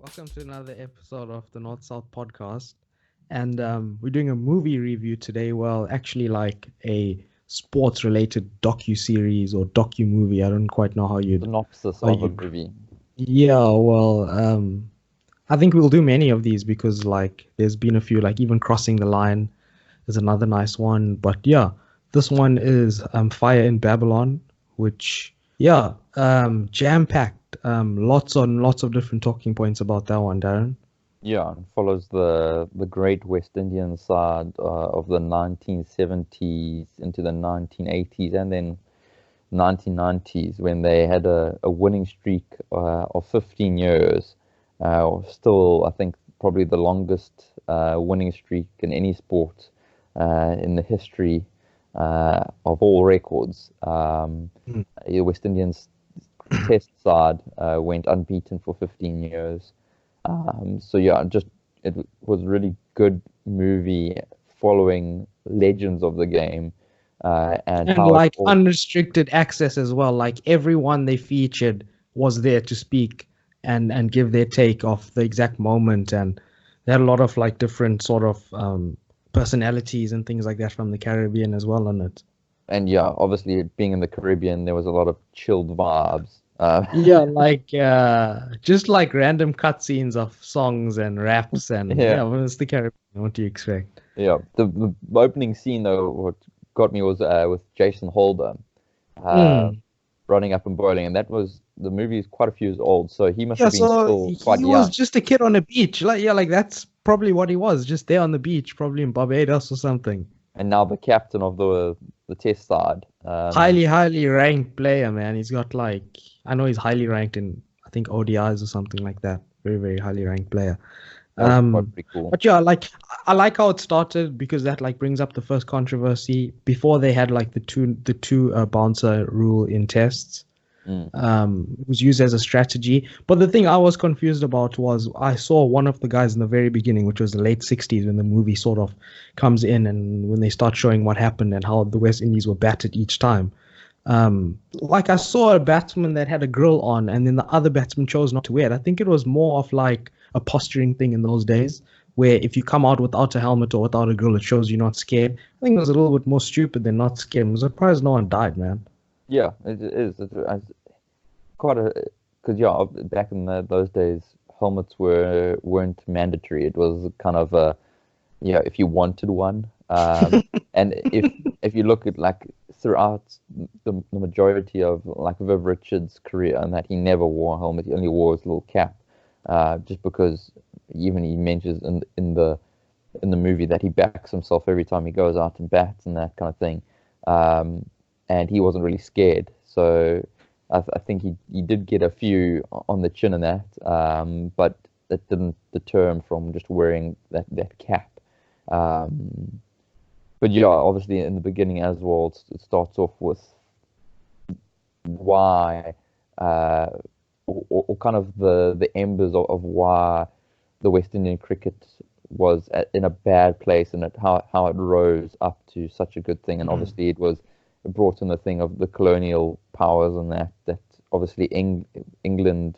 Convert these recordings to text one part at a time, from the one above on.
Welcome to another episode of the North South podcast. And we're doing a movie review today. Well, actually, like a sports related docu series or docu movie. I don't quite know Synopsis how of a you. movie. Yeah, well, I think we'll do many of these because like there's been a few, like even Crossing the Line is another nice one. But yeah, this one is Fire in Babylon, which yeah, jam packed. Lots on lots of different talking points about that one, Darren. Yeah, it follows the great West Indian side of the 1970s into the 1980s and then 1990s when they had a winning streak of 15 years. Still, I think probably the longest winning streak in any sport in the history of all records. Mm. The West Indians test side went unbeaten for 15 years. So yeah, just it was a really good movie following legends of the game and And how it like all. unrestricted access as well. Like everyone they featured was there to speak and give their take of the exact moment, and they had a lot of like different sort of personalities and things like that from the Caribbean as well on it. And yeah, obviously being in the Caribbean, there was a lot of chilled vibes. Yeah, like just like random cutscenes of songs and raps and Yeah, yeah, well, it's the Caribbean. What do you expect? yeah. The opening scene though, what got me was with Jason Holder uh, Mm. running up and bowling, and that was the movie is quite a few years old, so he must Yeah, have been so still quite he was young. just a kid on a beach. Like yeah, like that's probably what he was, just there on the beach, probably in Barbados or something. And now the captain of the test side. Highly ranked player, man. He's got like I know he's highly ranked in I think ODIs or something like that. Very highly ranked player. That was quite Um, pretty cool. but yeah, like I like how it started because that like brings up the first controversy. Before they had like the two bouncer rule in tests. Mm. It was used as a strategy. But the thing I was confused about was I saw one of the guys in the very beginning, which was the late 60s when the movie sort of comes in and when they start showing what happened and how the West Indies were battered each time. Like I saw a batsman that had a grill on, and then the other batsman chose not to wear it. I think it was more of like a posturing thing in those days, where if you come out without a helmet or without a grill, it shows you're not scared. I think it was a little bit more stupid than not scared. I'm surprised no one died, man. Yeah, it is. It's quite a because yeah, back in those days, helmets weren't mandatory. It was kind of a yeah, if you wanted one. And if you look at like throughout the majority of like Viv Richards' career, and that he never wore a helmet, he only wore his little cap, just because even he mentions in the movie that he backs himself every time he goes out and bats and that kind of thing, um, and he wasn't really scared. So I think he did get a few on the chin in that, but that didn't deter him from just wearing that cap. Um, but yeah, obviously in the beginning as well, it starts off with why, uh, or kind of the embers of why the West Indian cricket was in a bad place and how it rose up to such a good thing. And Mm. obviously it brought in the thing of the colonial powers and that obviously England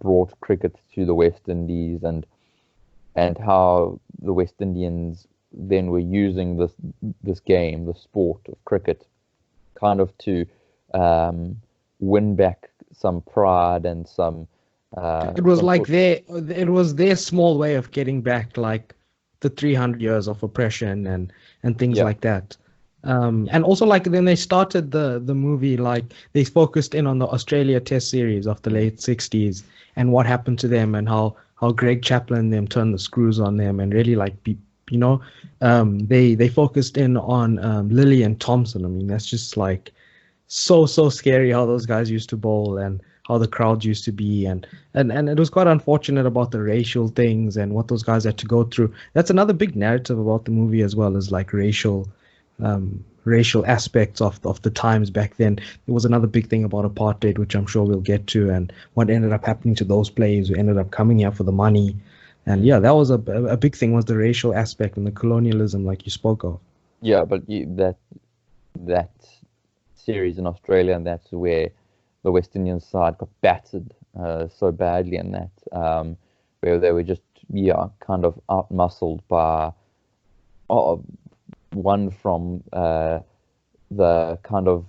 brought cricket to the West Indies and how the West Indians then were using this game, the sport of cricket, kind of to um, win back some pride and It was some like sort. their small way of getting back like the 300 years of oppression and things Yeah, like that. And also like then they started the movie like they focused in on the Australia Test series of the mm, late 60s and what happened to them and how Greg Chaplin them turned the screws on them and really like you know they focused in on Lilly and Thompson. I mean that's just like so scary how those guys used to bowl and how the crowds used to be and it was quite unfortunate about the racial things and what those guys had to go through. That's another big narrative about the movie as well as like racial aspects of the times back then. There was another big thing about apartheid, which I'm sure we'll get to, and what ended up happening to those players who ended up coming here for the money. And mm. yeah, that was a big thing was the racial aspect and the colonialism, like you spoke of. Yeah, but that series in Australia, and that's where the West Indian side got battered so badly in that. where they were just kind of outmuscled by one from the kind of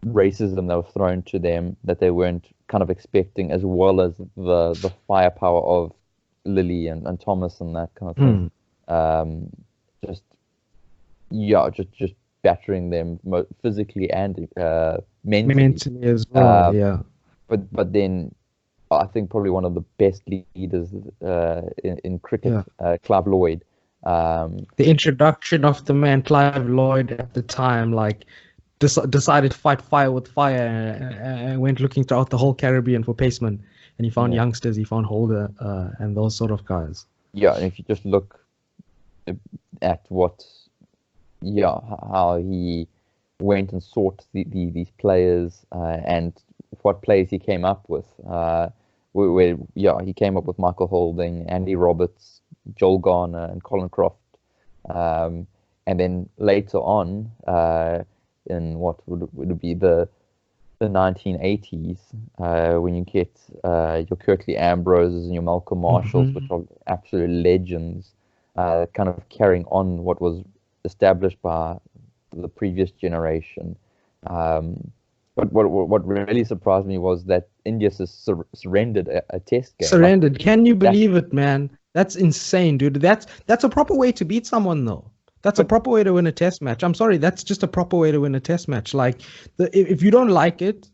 racism that was thrown to them that they weren't kind of expecting, as well as the firepower of Lily and Thomas and that kind of thing. Just battering them physically and mentally as well. But then I think probably one of the best leaders in cricket, Clive Lloyd. The introduction of the man Clive Lloyd at the time, like, decided to fight fire with fire and went looking throughout the whole Caribbean for pacemen. And he found youngsters, he found Holder and those sort of guys. Yeah, and if you just look at how he went and sought these players and what players he came up with. He came up with Michael Holding, Andy Roberts, Joel Garner, and Colin Croft. And then later on, in what would it be, the 1980s, when you get your Kirtley Ambroses and your Malcolm Marshalls, which are absolute legends, kind of carrying on what was established by the previous generation. But what really surprised me was that India surrendered a test game. Surrendered. Can you believe it, man? That's insane, dude. That's a proper way to beat someone, though. That's a proper way to win a test match. I'm sorry, that's just a proper way to win a test match. Like, if you don't like it,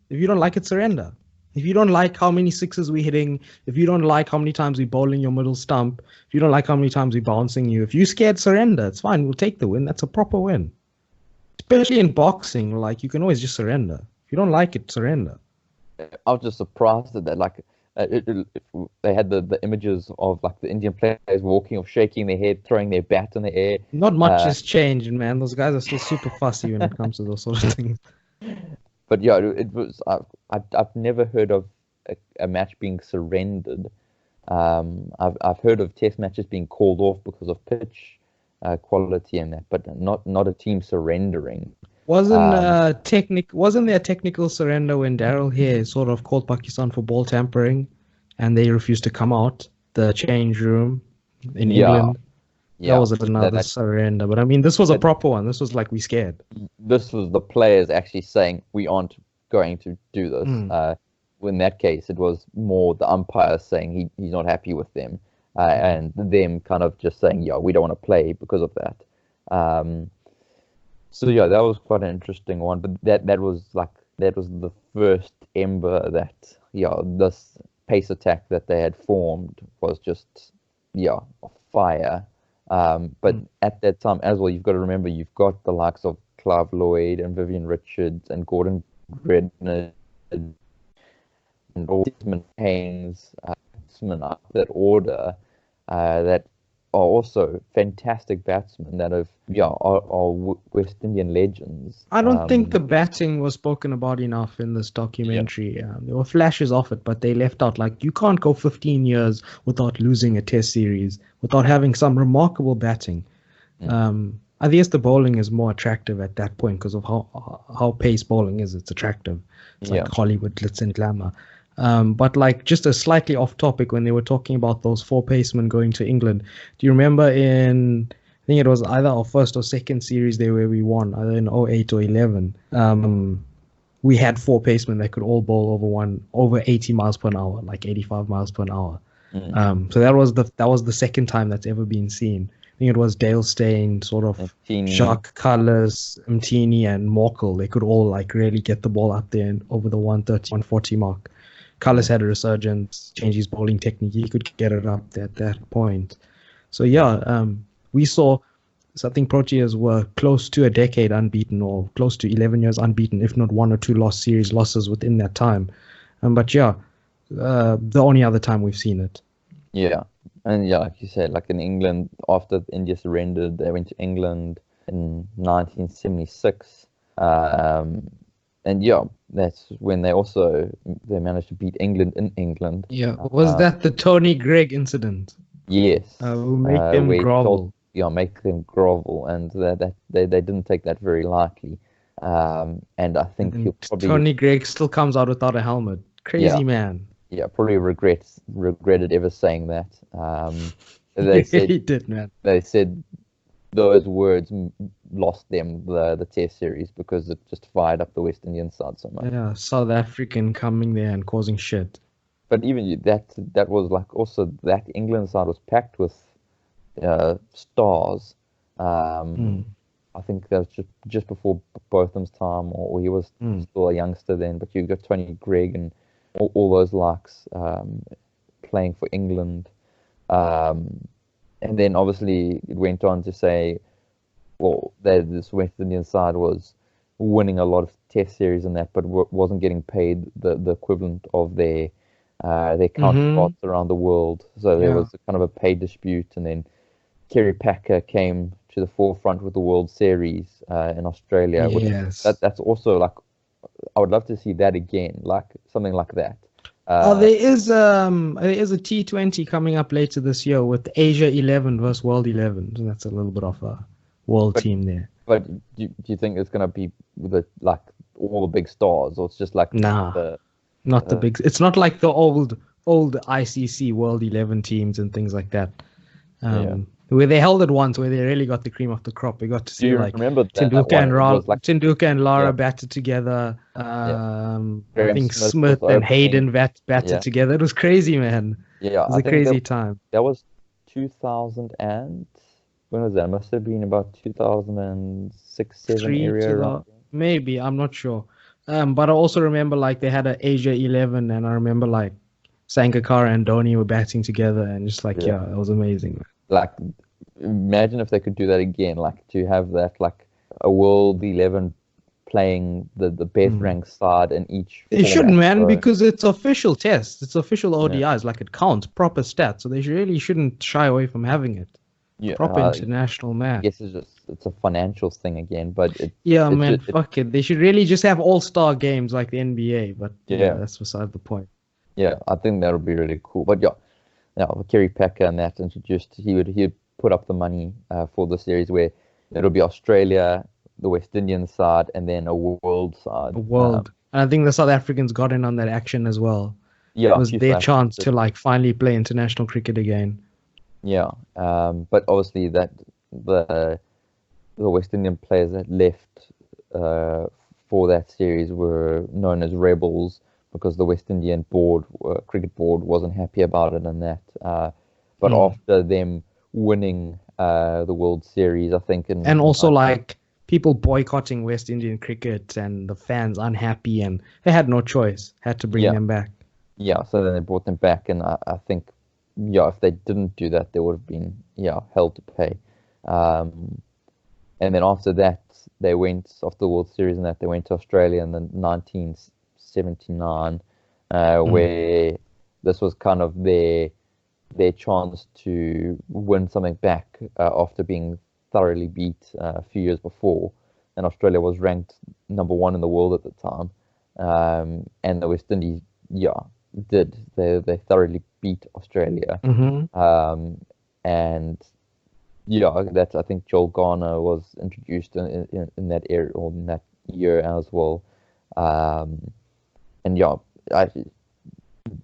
surrender. If you don't like how many sixes we're hitting, if you don't like how many times we bowling your middle stump, if you don't like how many times we're bouncing you, if you're scared, surrender. It's fine. We'll take the win. That's a proper win. Especially in boxing, like, you can always just surrender. If you don't like it, surrender. I was just surprised at that. Like, they had the images of like the Indian players walking or shaking their head, throwing their bat in the air. Not much has changed, man. Those guys are still super fussy when it comes to those sort of things. But yeah, it was. I've never heard of a match being surrendered. I've heard of test matches being called off because of pitch quality and that, but not a team surrendering. Wasn't there a technical surrender when Daryl Hare sort of called Pakistan for ball tampering, and they refused to come out the change room in England? That was another surrender. But I mean, this was a proper one. This was like, we scared. This was the players actually saying, we aren't going to do this. In that case, it was more the umpire saying he's not happy with them, and them kind of just saying, we don't want to play because of that. So yeah, that was quite an interesting one. But that was the first ember that this pace attack that they had formed was just fire. But at that time as well, you've got to remember, you've got the likes of Clive Lloyd and Vivian Richards and Gordon Gredner and all Desmond Haynes, batsmen up that order that are also fantastic batsmen that are West Indian legends. I don't think the batting was spoken about enough in this documentary. There were flashes of it, but they left out, like, you can't go 15 years without losing a test series, without having some remarkable batting. I guess the bowling is more attractive at that point because of how pace bowling is. It's attractive. It's like Hollywood glitz and glamour. But like, just a slightly off topic, when they were talking about those 4 pacemen going to England, do you remember I think it was either our first or second series there where we won, either in 08 or 11, we had 4 pacemen that could all bowl over 80 miles per hour, like 85 miles per hour. So that was the second time that's ever been seen. I think it was Dale Steyn, sort of Jacques Kallis, Mtini, and Morkel. They could all like really get the ball out there and over the 130, 140 mark. Kallis had a resurgence, changed his bowling technique. He could get it up at that point. So we saw, I think Proteas were close to a decade unbeaten, or close to 11 years unbeaten, if not 1 or 2 series losses within that time. But the only other time we've seen it. Yeah. And like you said, like in England, after India surrendered, they went to England in 1976. And that's when they managed to beat England in England. Yeah, was that the Tony Greig incident? Yes. Make them grovel. Make them grovel, and they didn't take that very lightly. And I think he'll probably... Tony Greig still comes out without a helmet. Crazy man. yeah, probably regretted ever saying that. They said He did, man. they said those words lost them the Test series because it just fired up the West Indian side so much. Yeah, South African coming there and causing shit. But even that was like also that England side was packed with stars. Mm. I think that was just before Botham's time, or he was still a youngster then. But you got Tony Greig and all those likes playing for England. And then obviously it went on to say, well, this West Indian side was winning a lot of Test series and that, but wasn't getting paid the equivalent of their counterparts around the world. So there was a kind of a pay dispute, and then Kerry Packer came to the forefront with the World Series in Australia. Yes. That's also like, I would love to see that again, like something like that. There is a T20 coming up later this year with Asia 11 versus World 11. So that's a little bit of a world team there. But do you think it's gonna be with like all the big stars, or it's just like not the big? It's not like the old ICC World 11 teams and things like that. Where they held it once, where they really got the cream of the crop. We got to see like Tinduka and Lara batted together. I think Smith and Hayden batted together. It was crazy, man. Yeah, it was a crazy time. That was 2000 and when was that? It must have been about 2006, 7 area. Maybe, I'm not sure. But I also remember like they had an Asia 11, and I remember like Sangakkara and Dhoni were batting together, and just like it was amazing, man. Like, imagine if they could do that again, like to have that, like a World 11 playing the best ranked side in each. They shouldn't, man, because it's official tests. It's official ODIs, like it counts, proper stats. So they really shouldn't shy away from having it. Yeah, proper international match. I guess it's a financial thing again, but fuck it. They should really just have all-star games like the NBA, but that's beside the point. Yeah, I think that would be really cool. But Kerry Packer and that introduced, he would put up the money for the series where it'll be Australia, the West Indian side, and then a world side. And I think the South Africans got in on that action as well. Yeah, it was their chance to like finally play international cricket again. Yeah, but obviously that the West Indian players that left for that series were known as rebels because the West Indian cricket board wasn't happy about it and that. But after them winning the World Series, I think, and also like people boycotting West Indian cricket and the fans unhappy, and they had no choice, had to bring them back. Yeah, so then they brought them back, and I think. Yeah, if they didn't do that, they would have been hell to pay. And then after that, they went after the World Series and that they went to Australia in the 1979, where this was kind of their chance to win something back after being thoroughly beat a few years before. And Australia was ranked number 1 in the world at the time, and the West Indies, did they thoroughly beat Australia, and that's I think Joel Garner was introduced in that area or in that year as well, and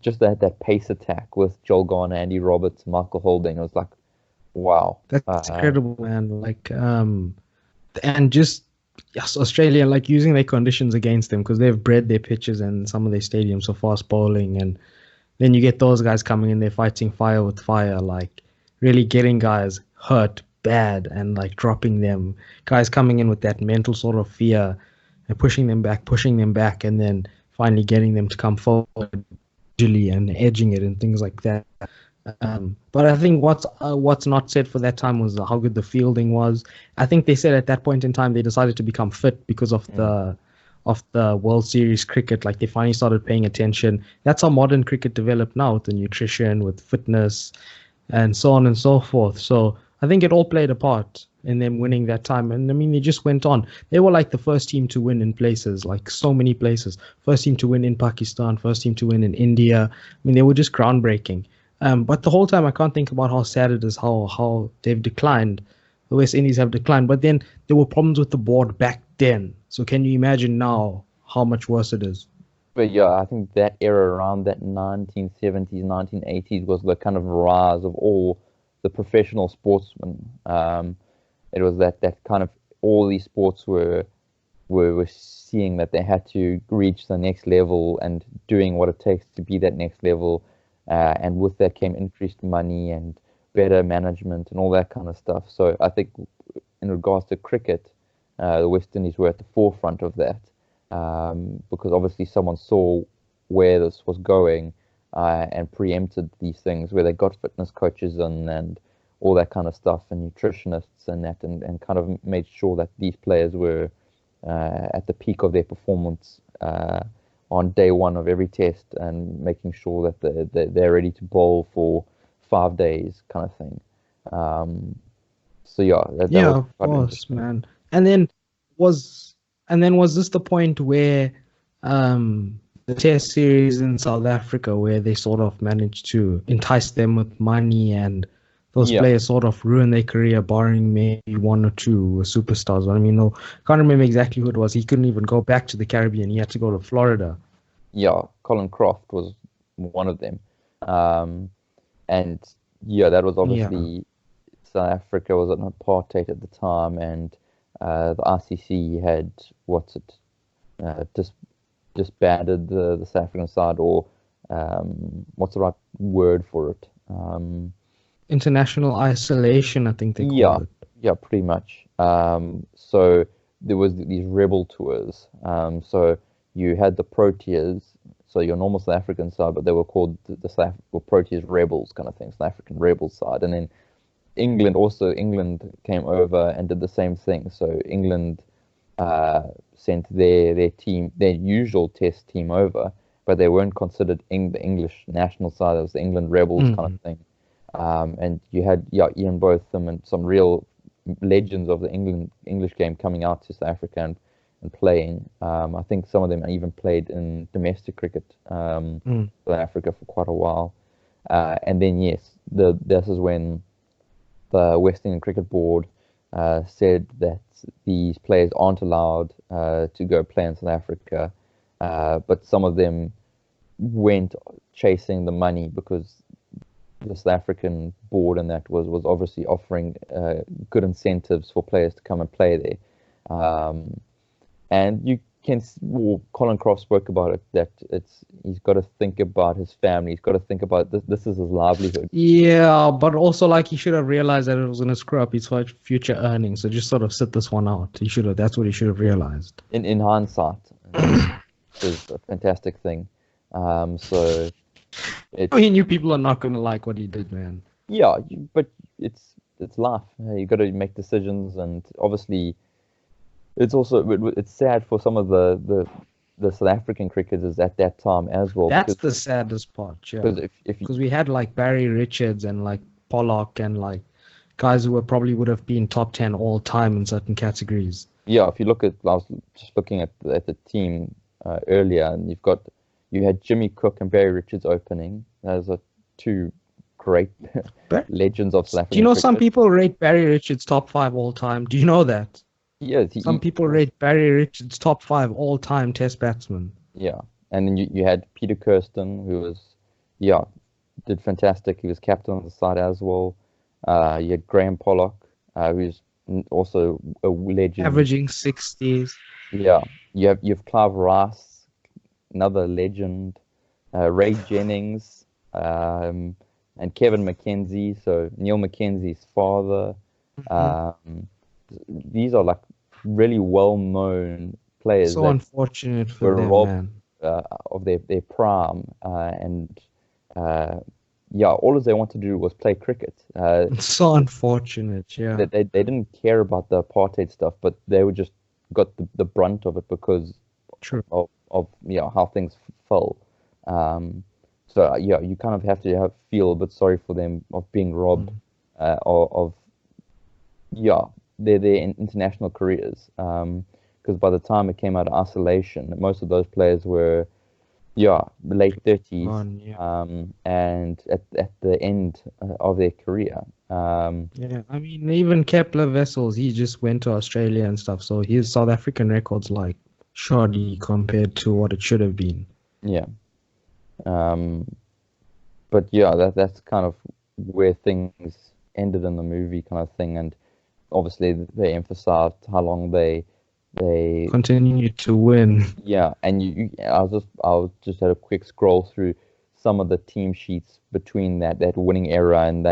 just that pace attack with Joel Garner, Andy Roberts, Michael Holding, it was like, wow, that's incredible, man. Like and just. Yes, Australia, like using their conditions against them because they've bred their pitches and some of their stadiums for fast bowling, and then you get those guys coming in there fighting fire with fire, like really getting guys hurt bad and like dropping them. Guys coming in with that mental sort of fear and pushing them back, and then finally getting them to come forward and edging it and things like that. But I think what's not said for that time was how good the fielding was. I think they said at that point in time they decided to become fit because of the World Series cricket. Like they finally started paying attention. That's how modern cricket developed now, with the nutrition, with fitness, and so on and so forth. So I think it all played a part in them winning that time. And I mean, they just went on. They were like the first team to win in places, like so many places. First team to win in Pakistan, first team to win in India. I mean, they were just groundbreaking. But the whole time I can't think about how sad it is, how they've declined. The West Indies have declined. But then there were problems with the board back then. So can you imagine now how much worse it is? But yeah, I think that era around that 1970s, 1980s was the kind of rise of all the professional sportsmen. It was that kind of all these sports were seeing that they had to reach the next level and doing what it takes to be that next level. And with that came increased money and better management and all that kind of stuff. So I think in regards to cricket, the West Indies were at the forefront of that, because obviously someone saw where this was going, and preempted these things, where they got fitness coaches and all that kind of stuff, and nutritionists and that, and kind of made sure that these players were at the peak of their performance on day one of every test, and making sure that they're ready to bowl for 5 days, kind of thing. So yeah, that Yeah, was of quite course, interesting. man. And then was this the point where the test series in South Africa, where they sort of managed to entice them with money, and those Yeah, players sort of ruined their career, barring maybe one or two superstars? I mean, no, can't remember exactly who it was. He couldn't even go back to the Caribbean. He had to go to Florida. yeah, Colin Croft was one of them. Um, and yeah, that was Yeah. obviously South Africa was an apartheid at the time, and the ICC had just disbanded the South African side, or what's the right word for it? International isolation, I think they Yeah, call it. yeah, pretty much. So there was these rebel tours. So you had the Proteas, so your normal South African side, but they were called the Proteas Rebels kind of thing, South African Rebel side. And then England came over and did the same thing. So England sent their team, their usual test team over, but they weren't considered the English national side. It was the England Rebels kind of Mm. thing. And you had Ian Botham and some real legends of the English game coming out to South Africa and playing. I think some of them even played in domestic cricket, Mm. South Africa for quite a while. And then yes, this is when the West Indian Cricket Board said that these players aren't allowed to go play in South Africa, but some of them went chasing the money, because the South African board and that was obviously offering good incentives for players to come and play there. And you can, well, Colin Croft spoke about it, that he's got to think about his family. He's got to think about this. This is his livelihood. Yeah, but also like he should have realized that it was gonna screw up his future earnings. So just sort of sit this one out. He should have. That's what he should have realized. In hindsight, is a fantastic thing. So I it's mean, you people are not gonna like what he did, man. yeah, but it's life. You got to make decisions, and obviously it's also it's sad for some of the South African cricketers at that time as well, That's the saddest part, yeah. because if you, Because we had like Barry Richards and like Pollock and like guys who were probably would have been top 10 all time in certain categories. yeah, if you look at, I was just looking at the team earlier, and you had Jimmy Cook and Barry Richards opening. Those are two great But legends of South do you African know some cricket. people rate Barry Richards top 5 all time? Do you know that? Yeah, Some people rate Barry Richards top 5 all time test batsman. yeah, and then you had Peter Kirsten, who was, yeah, did fantastic. He was captain of the side as well. You had Graham Pollock, who's also a legend. Averaging 60s. Yeah, you have Clive Rice, another legend. Ray Jennings, and Kevin McKenzie. So Neil McKenzie's father. Mhm. Um, these are like really well-known players So that unfortunate for were them, robbed man. of their prime, and yeah, all they wanted to do was play cricket. So unfortunate, yeah. They didn't care about the apartheid stuff, but they were just got the brunt of it because True. of how things fell. So yeah, you kind of have to feel a bit sorry for them of being robbed of yeah their international careers. Because by the time it came out of isolation, most of those players were late 30s, Yeah. and at the end of their career. Yeah, I mean, even Kepler Vessels, he just went to Australia and stuff. So his South African record's like shoddy compared to what it should have been. Yeah. Um, but yeah, that's kind of where things ended in the movie, kind of thing. And obviously, they emphasized how long they Continue to win. yeah. And I was just had a quick scroll through some of the team sheets between that winning era, and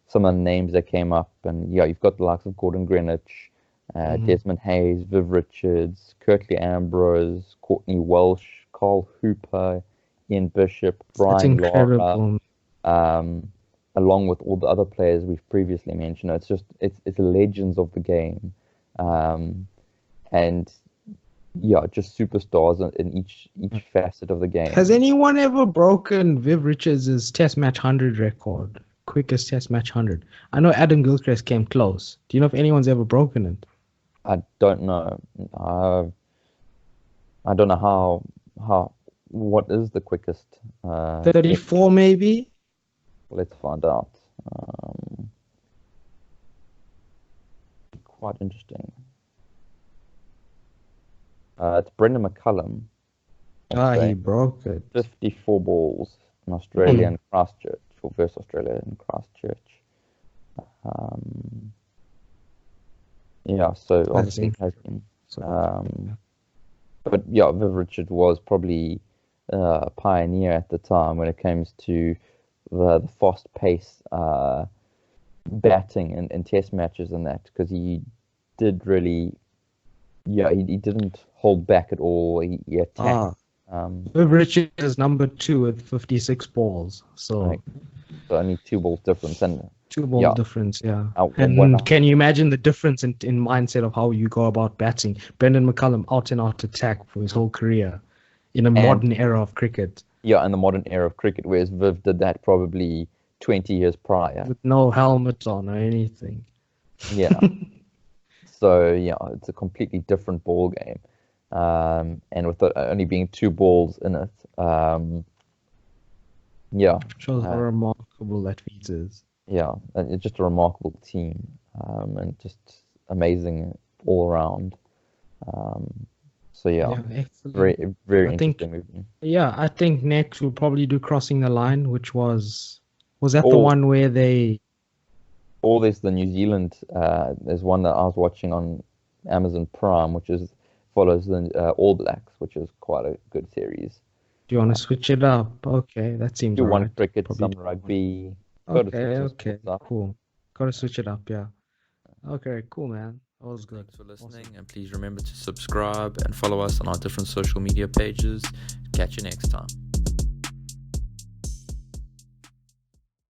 some of the names that came up, and yeah, you've got the likes of Gordon Greenwich, Mhm. Desmond Hayes, Viv Richards, Kirkley Ambrose, Courtney Welsh, Carl Hooper, Ian Bishop, That's Brian Lara, incredible. um, along with all the other players we've previously mentioned. It's legends of the game, um, and yeah, just superstars in each facet of the Has game. anyone ever broken Viv Richards' Test Match 100 record? Quickest Test Match 100. I know Adam Gilchrist came close. Do you know if anyone's ever broken it? I don't know. I don't know how what is the quickest. 34 maybe? Let's find out. Um, Quite interesting. It's Brendan McCullum, Ah, he Australia. broke it. 54 balls in Australia Hmm. and Christchurch, for versus Australia and Christchurch. Um, yeah, so That's obviously it has incredible. been. So, Um, but yeah, Viv Richard was probably a pioneer at the time when it comes to the fast pace batting in test matches and that, because he did really, yeah, he didn't hold back at all. He attacked. ah, Um, Viv Richards is number 2 with 56 balls. like So, so only 2 balls difference, and 2 ball yeah, difference, yeah. when And can you imagine the difference in mindset of how you go about batting? Brendan McCullum out and out attack for his whole career in a and modern era of cricket yeah, in the modern era of cricket, whereas Viv did that probably 20 years prior. with no helmet on or anything. Yeah, so yeah, it's a completely different ball game, and with it only being 2 balls in it, yeah, Shows how uh, remarkable that feat is. yeah, and it's just a remarkable team, and just amazing all around. Um, so yeah, Yeah, excellent. very very I think, interesting movie. yeah, I think next we'll probably do Crossing the Line, which was that the All one where they, all this the New Zealand. There's one that I was watching on Amazon Prime, which is follows the All Blacks, which is quite a good series. do you want Uh, to switch it up? Okay, that seems do all one right. cricket, Probably some do one. rugby. Got to switch Okay, some okay, sports up. cool. Gotta switch it up, yeah. Okay, cool, man. That was good. Thanks for listening, Awesome. and please remember to subscribe and follow us on our different social media pages. Catch you next time.